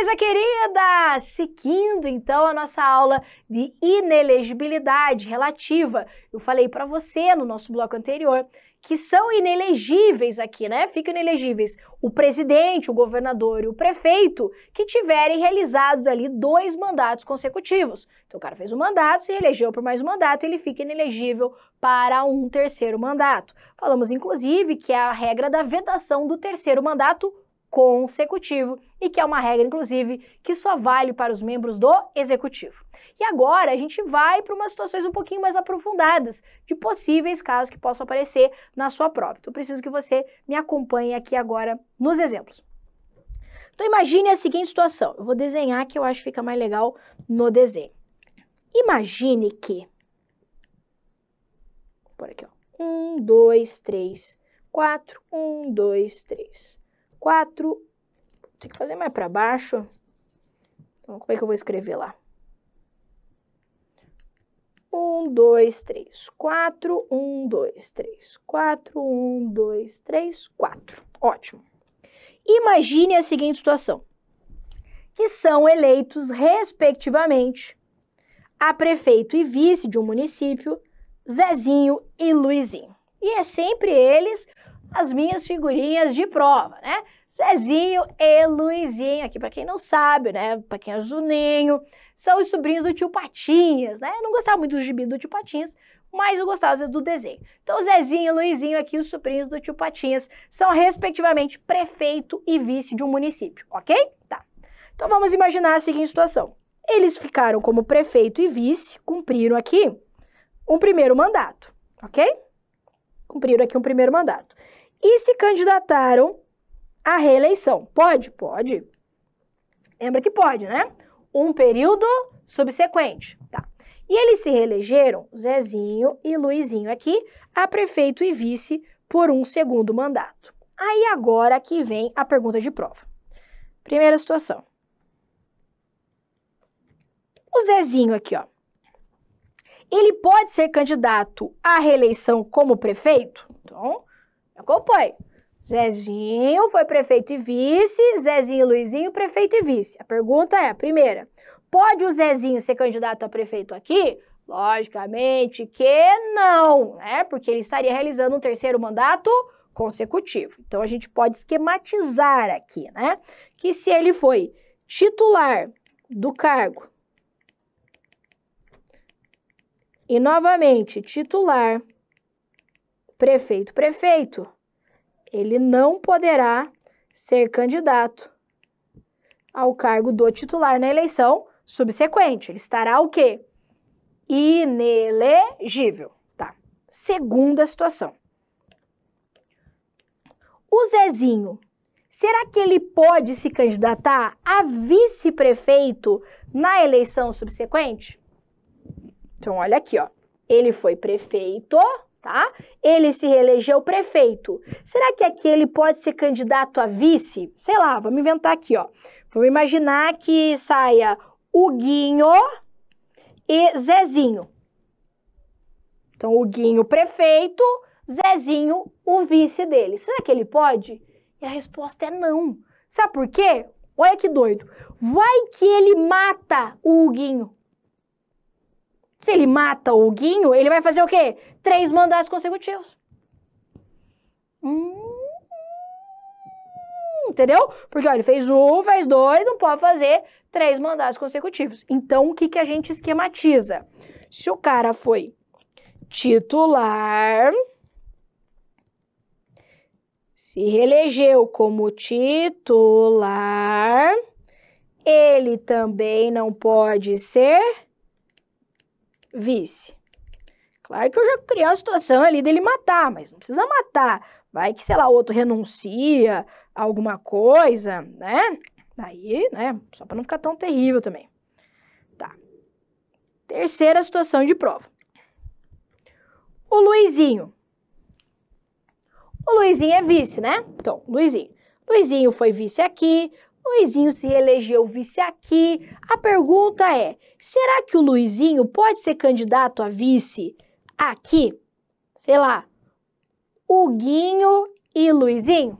coisa querida! Seguindo, então, a nossa aula de inelegibilidade relativa. Eu falei para você no nosso bloco anterior que são inelegíveis aqui, né? Ficam inelegíveis o presidente, o governador e o prefeito que tiverem realizados ali 2 mandatos consecutivos. Então, o cara fez um mandato, se elegeu por mais um mandato, ele fica inelegível para um 3º mandato. Falamos, inclusive, que é a regra da vedação do 3º mandato consecutivo e que é uma regra, inclusive, que só vale para os membros do executivo. E agora a gente vai para umas situações um pouquinho mais aprofundadas de possíveis casos que possam aparecer na sua prova. Então, eu preciso que você me acompanhe aqui agora nos exemplos. Então, imagine a seguinte situação. Eu vou desenhar que eu acho que fica mais legal no desenho. Imagine que... Por aqui, ó. 1, 2, 3, 4. 1, 2, 3, 4. Tem que fazer mais para baixo. Então, como é que eu vou escrever lá? 1, 2, 3, 4. 1, 2, 3, 4. 1, 2, 3, 4. Ótimo. Imagine a seguinte situação. Que são eleitos, respectivamente, a prefeito e vice de um município, Zezinho e Luizinho. E é sempre eles as minhas figurinhas de prova, né? Zezinho e Luizinho, aqui para quem não sabe, né? Para quem é Juninho, são os sobrinhos do tio Patinhas, né? Eu não gostava muito do gibi do tio Patinhas, mas eu gostava do desenho. Então, Zezinho e Luizinho aqui, os sobrinhos do tio Patinhas, são respectivamente prefeito e vice de um município, ok? Tá. Então, vamos imaginar a seguinte situação. Eles ficaram como prefeito e vice, cumpriram aqui um 1º mandato, ok? Cumpriram aqui um 1º mandato. E se candidataram à reeleição. Pode? Pode. Lembra que pode, né? Um período subsequente. Tá. E eles se reelegeram, Zezinho e Luizinho aqui, a prefeito e vice por um 2º mandato. Aí agora que vem a pergunta de prova. Primeira situação. O Zezinho aqui, ó. Ele pode ser candidato à reeleição como prefeito? Então, acompanhe. Zezinho foi prefeito e vice, Zezinho e Luizinho, prefeito e vice. A pergunta é, primeira, pode o Zezinho ser candidato a prefeito aqui? Logicamente que não, né? Porque ele estaria realizando um 3º mandato consecutivo. Então, a gente pode esquematizar aqui, né? Que se ele foi titular do cargo e, novamente, titular, prefeito, ele não poderá ser candidato ao cargo do titular na eleição subsequente. Ele estará o quê? Inelegível. Tá. Segunda situação. O Zezinho, será que ele pode se candidatar a vice-prefeito na eleição subsequente? Então, olha aqui, ó. Ele foi prefeito, tá? Ele se reelegeu prefeito. Será que aqui ele pode ser candidato a vice? Sei lá, vamos inventar aqui, ó. Vamos imaginar que saia Huguinho e Zezinho. Então, Huguinho prefeito, Zezinho o vice dele. Será que ele pode? E a resposta é não. Sabe por quê? Olha que doido. Vai que ele mata o Huguinho. Se ele mata o Huguinho, ele vai fazer o quê? 3 mandatos consecutivos. Entendeu? Porque, olha, ele fez 1, fez 2, não pode fazer 3 mandatos consecutivos. Então, o que que a gente esquematiza? Se o cara foi titular, se reelegeu como titular, ele também não pode ser vice. Claro que eu já criei uma situação ali dele matar, mas não precisa matar. Vai que, sei lá, o outro renuncia a alguma coisa, né? Aí, né, só para não ficar tão terrível também. Tá. Terceira situação de prova. O Luizinho. O Luizinho é vice, né? Então, Luizinho. Luizinho foi vice aqui, Luizinho se reelegeu vice aqui. A pergunta é, será que o Luizinho pode ser candidato a vice aqui? Sei lá, Huguinho e Luizinho?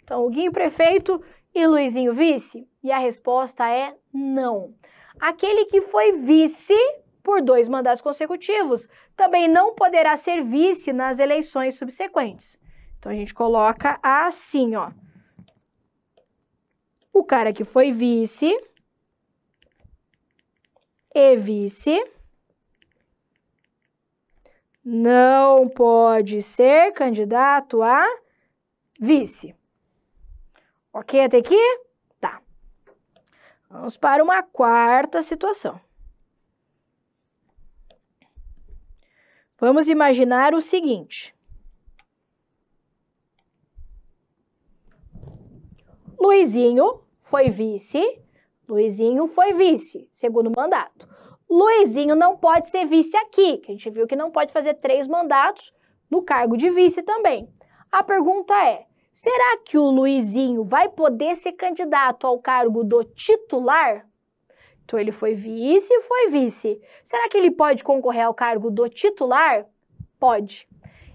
Então, Huguinho prefeito e Luizinho vice? E a resposta é não. Aquele que foi vice por 2 mandatos consecutivos também não poderá ser vice nas eleições subsequentes. Então, a gente coloca assim, ó. O cara que foi vice e vice não pode ser candidato a vice. Ok até aqui? Tá. Vamos para uma quarta situação. Vamos imaginar o seguinte. Luizinho foi vice, segundo mandato. Luizinho não pode ser vice aqui, que a gente viu que não pode fazer 3 mandatos no cargo de vice também. A pergunta é, será que o Luizinho vai poder ser candidato ao cargo do titular? Então, ele foi vice. Será que ele pode concorrer ao cargo do titular? Pode.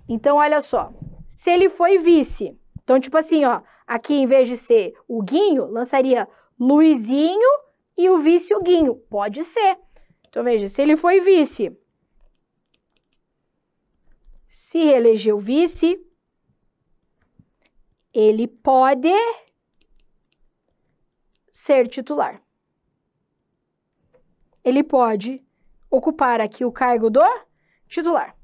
Então, olha só, se ele foi vice, então, tipo assim, ó, aqui em vez de ser o Guinho, lançaria Luizinho e o vice o Guinho. Pode ser. Então, veja, se ele foi vice, se reelegeu vice, ele pode ser titular. Ele pode ocupar aqui o cargo do titular.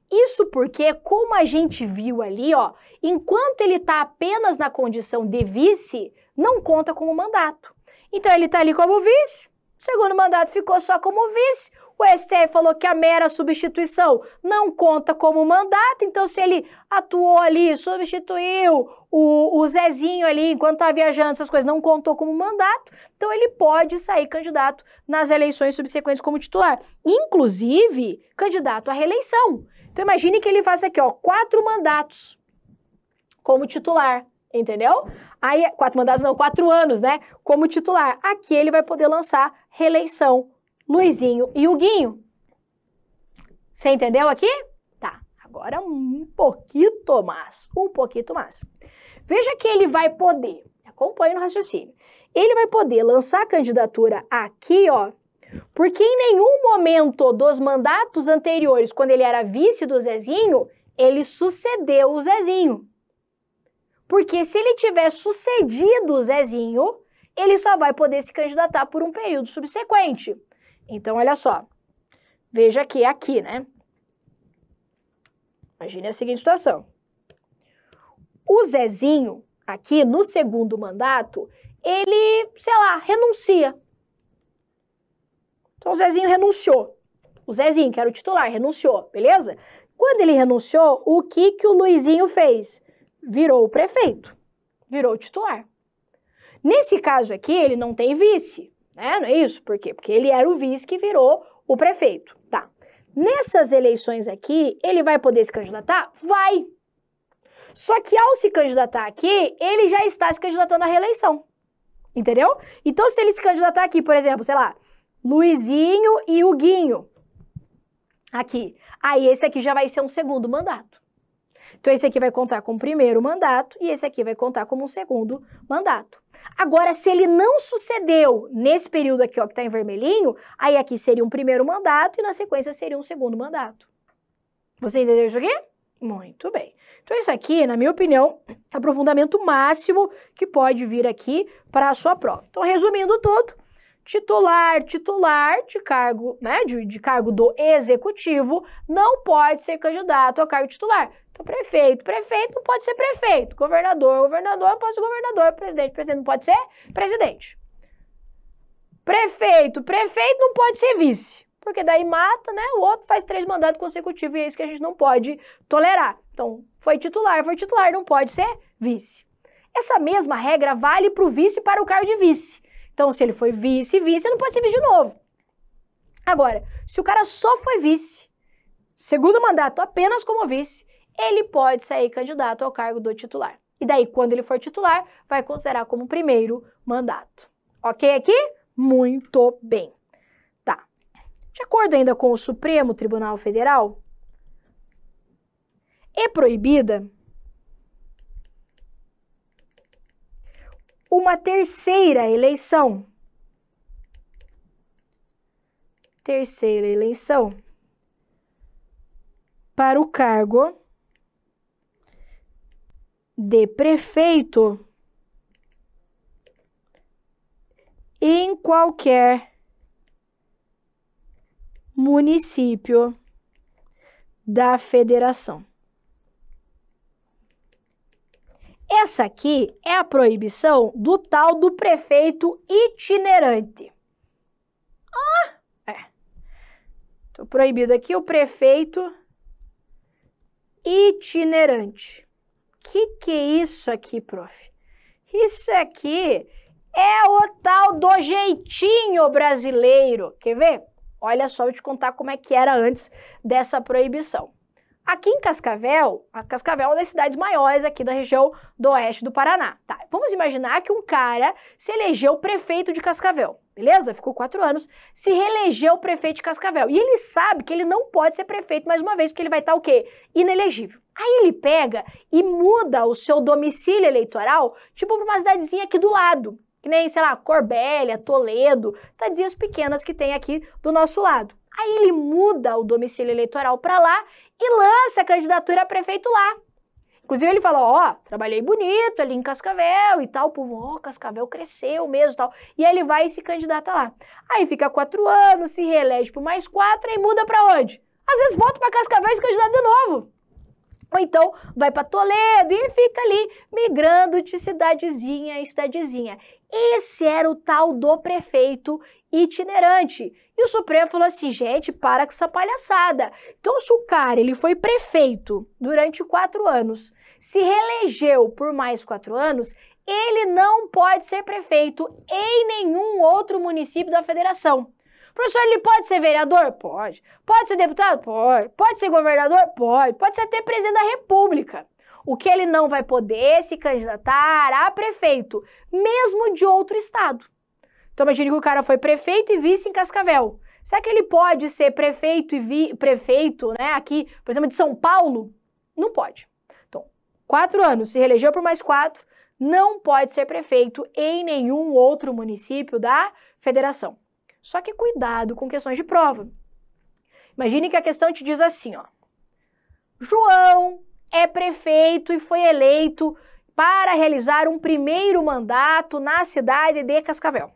Isso porque, como a gente viu ali, ó, enquanto ele está apenas na condição de vice, não conta como mandato. Então, ele está ali como vice, o segundo mandato ficou só como vice, o STF falou que a mera substituição não conta como mandato, então se ele atuou ali, substituiu o Zezinho ali enquanto estava viajando, essas coisas não contou como mandato, então ele pode sair candidato nas eleições subsequentes como titular, inclusive candidato à reeleição. Então imagine que ele faça aqui, ó, 4 mandatos como titular, entendeu? Aí, 4 mandatos não, 4 anos, né? Como titular. Aqui ele vai poder lançar reeleição, Luizinho e o Guinho. Você entendeu aqui? Tá, agora um pouquinho mais. Veja que ele vai poder, acompanhe no raciocínio, ele vai poder lançar a candidatura aqui, ó, porque em nenhum momento dos mandatos anteriores, quando ele era vice do Zezinho, ele sucedeu o Zezinho. Porque se ele tiver sucedido o Zezinho, ele só vai poder se candidatar por um período subsequente. Então, olha só. Veja que é aqui, né? Imagine a seguinte situação. O Zezinho, aqui no segundo mandato, ele, sei lá, renuncia. Então, o Zezinho renunciou. O Zezinho, que era o titular, renunciou, beleza? Quando ele renunciou, o que o Luizinho fez? Virou o prefeito, virou o titular. Nesse caso aqui, ele não tem vice, né? Não é isso? Por quê? Porque ele era o vice que virou o prefeito, tá? Nessas eleições aqui, ele vai poder se candidatar? Vai! Só que ao se candidatar aqui, ele já está se candidatando à reeleição, entendeu? Então, se ele se candidatar aqui, por exemplo, sei lá, Luizinho e o Guinho, aqui, aí esse aqui já vai ser um segundo mandato. Então, esse aqui vai contar como primeiro mandato e esse aqui vai contar como um segundo mandato. Agora, se ele não sucedeu nesse período aqui, ó, que está em vermelhinho, aí aqui seria um primeiro mandato e na sequência seria um segundo mandato. Você entendeu isso aqui? Muito bem. Então, isso aqui, na minha opinião, é o aprofundamento máximo que pode vir aqui para a sua prova. Então, resumindo tudo, titular de cargo, né, de cargo do executivo não pode ser candidato ao cargo titular. Então, prefeito não pode ser prefeito. Governador não pode ser governador. Presidente não pode ser presidente. Prefeito não pode ser vice. Porque daí mata, né? O outro faz 3 mandatos consecutivos e é isso que a gente não pode tolerar. Então, foi titular, não pode ser vice. Essa mesma regra vale para o vice e para o cargo de vice. Então, se ele foi vice, não pode ser vice de novo. Agora, se o cara só foi vice, segundo mandato apenas como vice, ele pode sair candidato ao cargo do titular. E daí, quando ele for titular, vai considerar como primeiro mandato. Ok aqui? Muito bem. Tá. De acordo ainda com o Supremo Tribunal Federal, é proibida uma terceira eleição. Terceira eleição para o cargo de prefeito em qualquer município da federação. Essa aqui é a proibição do tal do prefeito itinerante. Tô proibido aqui o prefeito itinerante. Que é isso aqui, prof? Isso aqui é o tal do jeitinho brasileiro. Quer ver? Olha só, eu te contar como é que era antes dessa proibição. Aqui em Cascavel, a Cascavel é uma das cidades maiores aqui da região do oeste do Paraná. Tá, vamos imaginar que um cara se elegeu prefeito de Cascavel, beleza? Ficou 4 anos, se reelegeu prefeito de Cascavel. E ele sabe que ele não pode ser prefeito mais uma vez, porque ele vai estar o quê? Inelegível. Aí ele pega e muda o seu domicílio eleitoral, tipo para uma cidadezinha aqui do lado. Que nem, sei lá, Corbélia, Toledo, cidadezinhas pequenas que tem aqui do nosso lado. Aí ele muda o domicílio eleitoral para lá e lança a candidatura a prefeito lá. Inclusive ele fala, ó, trabalhei bonito ali em Cascavel e tal, o povo, ó, Cascavel cresceu mesmo e tal. E aí ele vai e se candidata lá. Aí fica 4 anos, se reelege por mais 4 e muda para onde? Às vezes volta para Cascavel e se candidata de novo. Ou então vai para Toledo e fica ali migrando de cidadezinha em cidadezinha. Esse era o tal do prefeito itinerante. E o Supremo falou assim, gente, para com essa palhaçada. Então, se o cara ele foi prefeito durante 4 anos, se reelegeu por mais 4 anos, ele não pode ser prefeito em nenhum outro município da federação. Professor, ele pode ser vereador? Pode. Pode ser deputado? Pode. Pode ser governador? Pode. Pode ser até presidente da República. O que ele não vai poder se candidatar a prefeito, mesmo de outro estado. Então, imagine que o cara foi prefeito e vice em Cascavel. Será que ele pode ser prefeito e prefeito, né, aqui, por exemplo, de São Paulo? Não pode. Então, 4 anos, se reelegeu por mais 4, não pode ser prefeito em nenhum outro município da federação. Só que cuidado com questões de prova. Imagine que a questão te diz assim, ó. João é prefeito e foi eleito para realizar um primeiro mandato na cidade de Cascavel.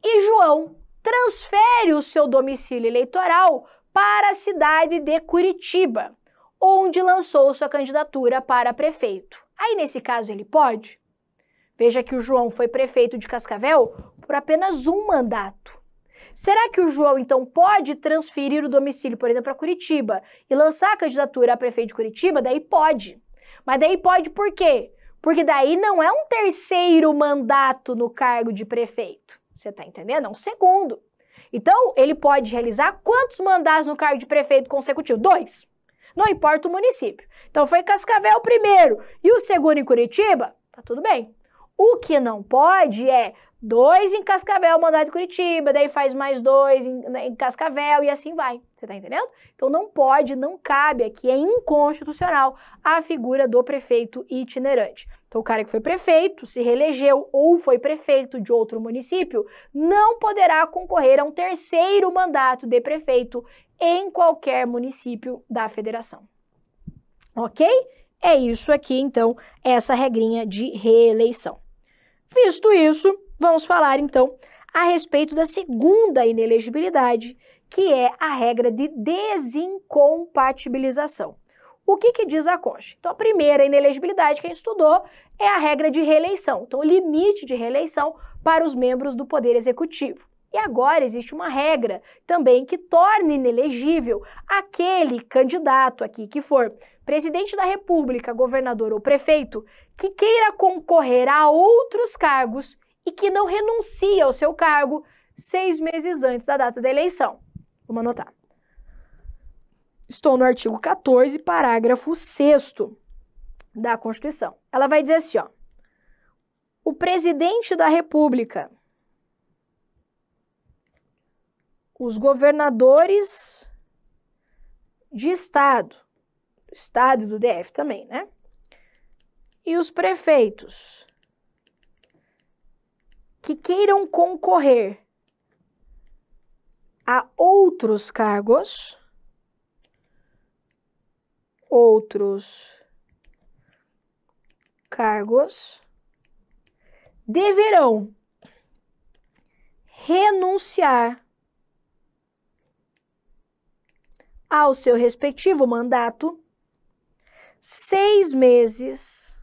E João transfere o seu domicílio eleitoral para a cidade de Curitiba, onde lançou sua candidatura para prefeito. Aí, nesse caso, ele pode? Veja que o João foi prefeito de Cascavel por apenas um mandato. Será que o João, então, pode transferir o domicílio, por exemplo, para Curitiba e lançar a candidatura a prefeito de Curitiba? Daí pode. Mas daí pode por quê? Porque daí não é um terceiro mandato no cargo de prefeito. Você está entendendo? É um segundo. Então, ele pode realizar quantos mandatos no cargo de prefeito consecutivo? 2. Não importa o município. Então, foi Cascavel primeiro e o segundo em Curitiba? Tá tudo bem. O que não pode é 2 em Cascavel, mandato em Curitiba, daí faz mais 2 em Cascavel e assim vai. Você tá entendendo? Então não pode, não cabe aqui, é inconstitucional a figura do prefeito itinerante. Então o cara que foi prefeito, se reelegeu ou foi prefeito de outro município, não poderá concorrer a um terceiro mandato de prefeito em qualquer município da federação. Ok? É isso aqui, então, essa regrinha de reeleição. Visto isso, vamos falar, então, a respeito da segunda inelegibilidade, que é a regra de desincompatibilização. O que diz a Constituição? Então, a primeira inelegibilidade que a gente estudou é a regra de reeleição. Então, o limite de reeleição para os membros do Poder Executivo. E agora existe uma regra também que torna inelegível aquele candidato aqui que for presidente da República, governador ou prefeito, que queira concorrer a outros cargos e que não renuncie ao seu cargo 6 meses antes da data da eleição. Vamos anotar. Estou no artigo 14, parágrafo 6º da Constituição. Ela vai dizer assim, ó. O presidente da República, os governadores de estado e do DF também, né? E os prefeitos que queiram concorrer a outros cargos, deverão renunciar ao seu respectivo mandato 6 meses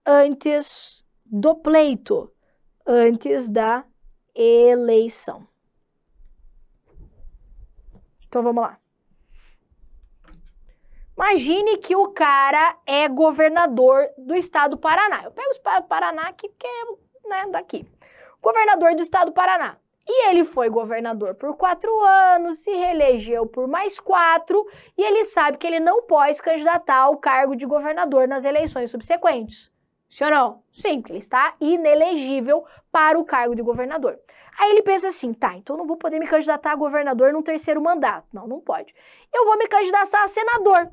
antes do pleito, antes da eleição. Então, vamos lá. Imagine que o cara é governador do estado do Paraná. Eu pego o estado do Paraná aqui, porque é, né, daqui. Governador do estado do Paraná. E ele foi governador por 4 anos, se reelegeu por mais 4, e ele sabe que ele não pode se candidatar ao cargo de governador nas eleições subsequentes. Sim ou não? Sim, porque ele está inelegível para o cargo de governador. Aí ele pensa assim, tá, então não vou poder me candidatar a governador num 3º mandato. Não, não pode. Eu vou me candidatar a senador.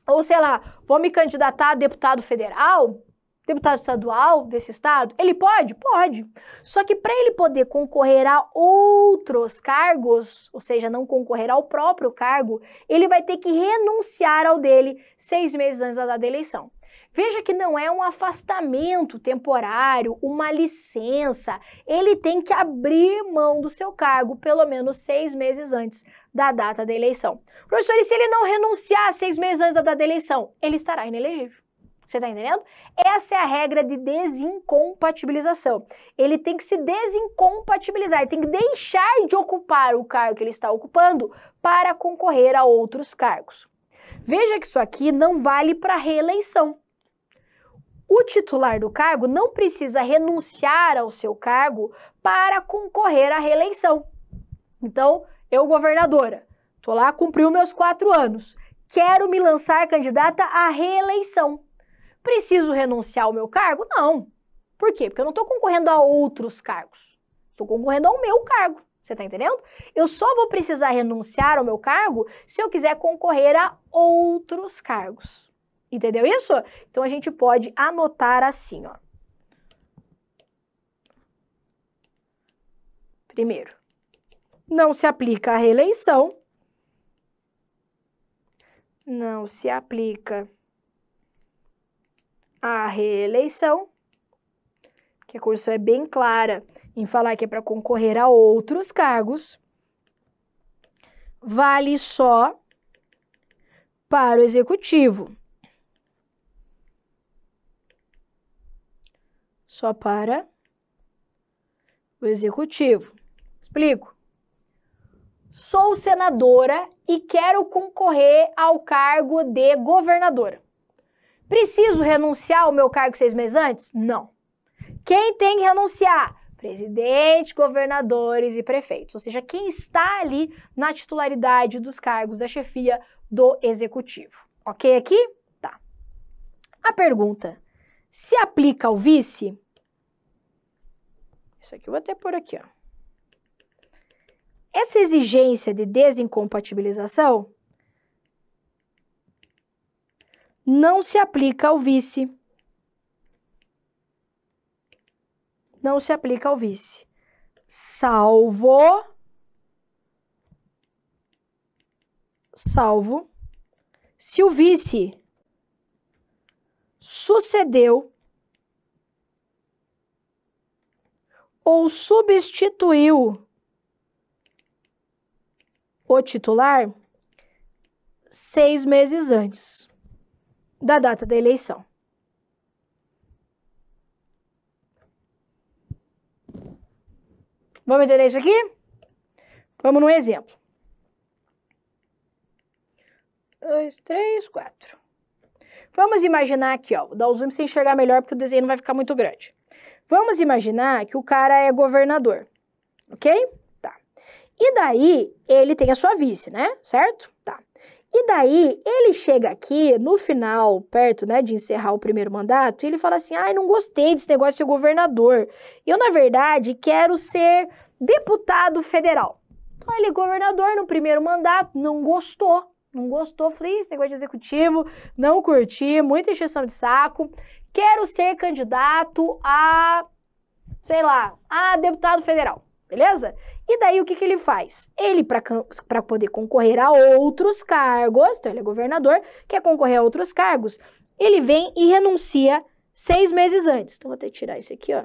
Ou sei lá, vou me candidatar a deputado federal, deputado estadual desse estado. Ele pode? Pode. Só que para ele poder concorrer a outros cargos, ou seja, não concorrer ao próprio cargo, ele vai ter que renunciar ao dele 6 meses antes da data da eleição. Veja que não é um afastamento temporário, uma licença. Ele tem que abrir mão do seu cargo pelo menos 6 meses antes da data da eleição. Professor, e se ele não renunciar 6 meses antes da data da eleição? Ele estará inelegível. Você está entendendo? Essa é a regra de desincompatibilização. Ele tem que se desincompatibilizar, ele tem que deixar de ocupar o cargo que ele está ocupando para concorrer a outros cargos. Veja que isso aqui não vale para reeleição. O titular do cargo não precisa renunciar ao seu cargo para concorrer à reeleição. Então, eu, governadora, estou lá, cumpriu meus 4 anos, quero me lançar candidata à reeleição. Preciso renunciar ao meu cargo? Não. Por quê? Porque eu não estou concorrendo a outros cargos. Estou concorrendo ao meu cargo. Você está entendendo? Eu só vou precisar renunciar ao meu cargo se eu quiser concorrer a outros cargos. Entendeu isso? Então, a gente pode anotar assim, ó. Primeiro, não se aplica a reeleição. Não se aplica a reeleição, que a Constituição é bem clara em falar que é para concorrer a outros cargos. Vale só para o Executivo. Só para o Executivo. Explico. Sou senadora e quero concorrer ao cargo de governadora. Preciso renunciar ao meu cargo 6 meses antes? Não. Quem tem que renunciar? Presidente, governadores e prefeitos. Ou seja, quem está ali na titularidade dos cargos da chefia do Executivo. Ok aqui? Tá. A pergunta: se aplica ao vice? Isso aqui eu vou até pôr aqui, ó. Essa exigência de desincompatibilização não se aplica ao vice. Não se aplica ao vice. Salvo se o vice sucedeu ou substituiu o titular 6 meses antes da data da eleição. Vamos entender isso aqui? Vamos num exemplo. 2, 3, 4. Vamos imaginar aqui, ó, vou dar o zoom para você enxergar melhor porque o desenho não vai ficar muito grande. Vamos imaginar que o cara é governador, ok? Tá. E daí, ele tem a sua vice, né? Certo? Tá. E daí, ele chega aqui no final, perto, né, de encerrar o primeiro mandato, e ele fala assim, ai, não gostei desse negócio de ser governador. Eu, na verdade, quero ser deputado federal. Então, ele é governador no primeiro mandato, não gostou, falei, esse negócio de executivo, não curti, muita encheção de saco, quero ser candidato a, sei lá, a deputado federal, beleza? E daí o que ele faz? Ele, para poder concorrer a outros cargos, então ele é governador, quer concorrer a outros cargos, ele vem e renuncia 6 meses antes. Então, vou até tirar isso aqui, ó,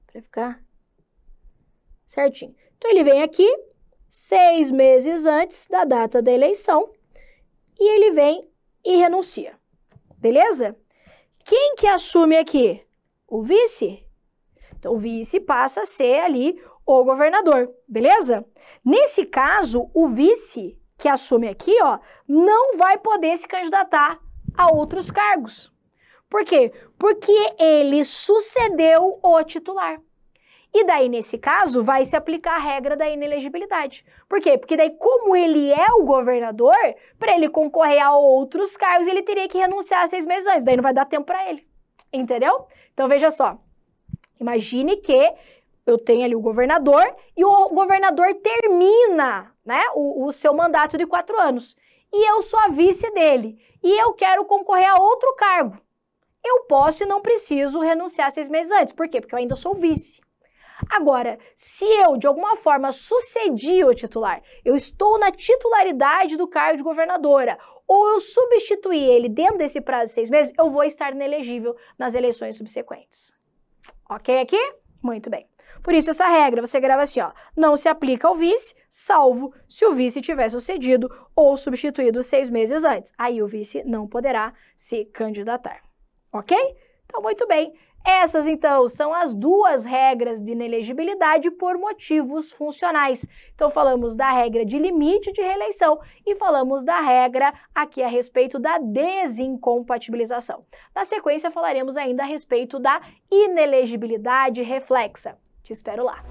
para ficar certinho. Então, ele vem aqui 6 meses antes da data da eleição e ele vem e renuncia, beleza? Quem que assume aqui? O vice. Então, o vice passa a ser ali o governador, beleza? Nesse caso, o vice que assume aqui, ó, não vai poder se candidatar a outros cargos. Por quê? Porque ele sucedeu o titular. E daí, nesse caso, vai se aplicar a regra da inelegibilidade. Por quê? Porque daí, como ele é o governador, para ele concorrer a outros cargos, ele teria que renunciar 6 meses antes. Daí não vai dar tempo para ele. Entendeu? Então, veja só. Imagine que eu tenho ali o governador e o governador termina, né, o seu mandato de 4 anos. E eu sou a vice dele. E eu quero concorrer a outro cargo. Eu posso e não preciso renunciar 6 meses antes. Por quê? Porque eu ainda sou vice. Agora, se eu, de alguma forma, sucedi o titular, eu estou na titularidade do cargo de governadora, ou eu substituí ele dentro desse prazo de 6 meses, eu vou estar inelegível nas eleições subsequentes. Ok aqui? Muito bem. Por isso, essa regra, você grava assim, ó, não se aplica ao vice, salvo se o vice tiver sucedido ou substituído 6 meses antes. Aí o vice não poderá se candidatar. Ok? Então, muito bem. Essas, então, são as 2 regras de inelegibilidade por motivos funcionais. Então, falamos da regra de limite de reeleição e falamos da regra aqui a respeito da desincompatibilização. Na sequência, falaremos ainda a respeito da inelegibilidade reflexa. Te espero lá.